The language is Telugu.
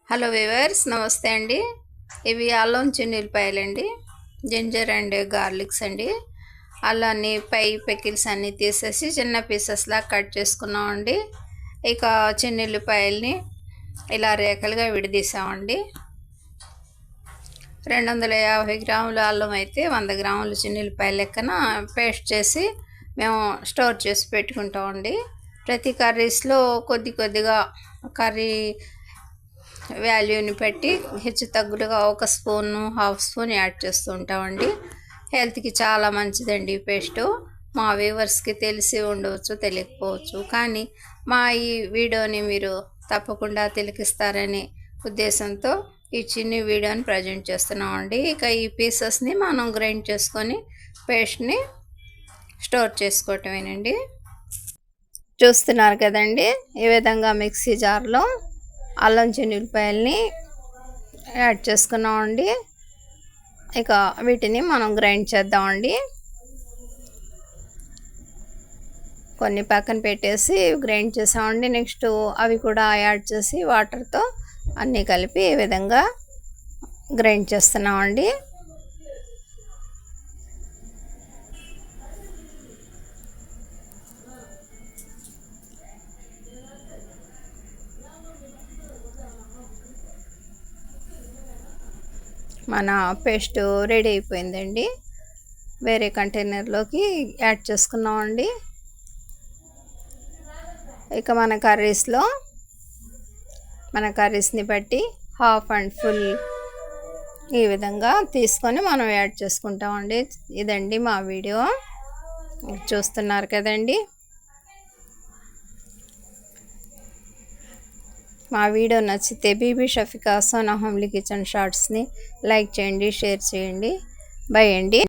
హలో వ్యూవర్స్, నమస్తే అండి. ఇవి అల్లం చిన్నులపాయలండి, జింజర్ అండ్ గార్లిక్స్ అండి. అల్లాన్ని పై పెకిల్స్ అన్నీ తీసేసి చిన్న పీసెస్లా కట్ చేసుకున్నామండి. ఇక చిన్నులపాయల్ని ఇలా రేఖలుగా విడదీసామండి. 250 గ్రాముల అల్లం అయితే 100 గ్రాముల చిన్నులపాయల లెక్కన పేస్ట్ చేసి మేము స్టోర్ చేసి పెట్టుకుంటామండి. ప్రతి కర్రీస్లో కొద్దిగా కర్రీ వాల్యూని బట్టి హెచ్చు తగ్గులుగా 1 స్పూను, హాఫ్ స్పూన్ యాడ్ చేస్తూ ఉంటామండి. హెల్త్కి చాలా మంచిదండి ఈ పేస్టు. మా వ్యూవర్స్కి తెలిసి ఉండవచ్చు, తెలియకపోవచ్చు, కానీ మా ఈ వీడియోని మీరు తప్పకుండా తిలకిస్తారనే ఉద్దేశంతో ఈ చిన్ని వీడియోని ప్రజెంట్ చేస్తున్నామండి. ఇక ఈ పీసెస్ని మనం గ్రైండ్ చేసుకొని పేస్ట్ని స్టోర్ చేసుకోవటమేనండి. చూస్తున్నారు కదండి, ఈ విధంగా మిక్సీ జార్లో అల్లం చిన్నులపాయల్ని యాడ్ చేసుకున్నామండి. ఇక వీటిని మనం గ్రైండ్ చేద్దామండి. కొన్ని పక్కన పెట్టేసి గ్రైండ్ చేసామండి. నెక్స్ట్ అవి కూడా యాడ్ చేసి వాటర్తో అన్నీ కలిపి ఈ విధంగా గ్రైండ్ చేస్తున్నామండి. మన పేస్ట్ రెడీ అయిపోయిందండి. వేరే కంటైనర్లోకి యాడ్ చేసుకున్నామండి. ఇక మన కర్రీస్ని బట్టి హాఫ్ అండ్ ఫుల్ ఈ విధంగా తీసుకొని మనం యాడ్ చేసుకుంటామండి. ఇదండి మా వీడియో, చూస్తున్నారు కదండి. మా వీడియో నచ్చితే బీబీ షఫికా సోనా హోమ్లీ కిచెన్ షార్ట్స్ని లైక్ చేయండి, షేర్ చేయండి. బై అండి.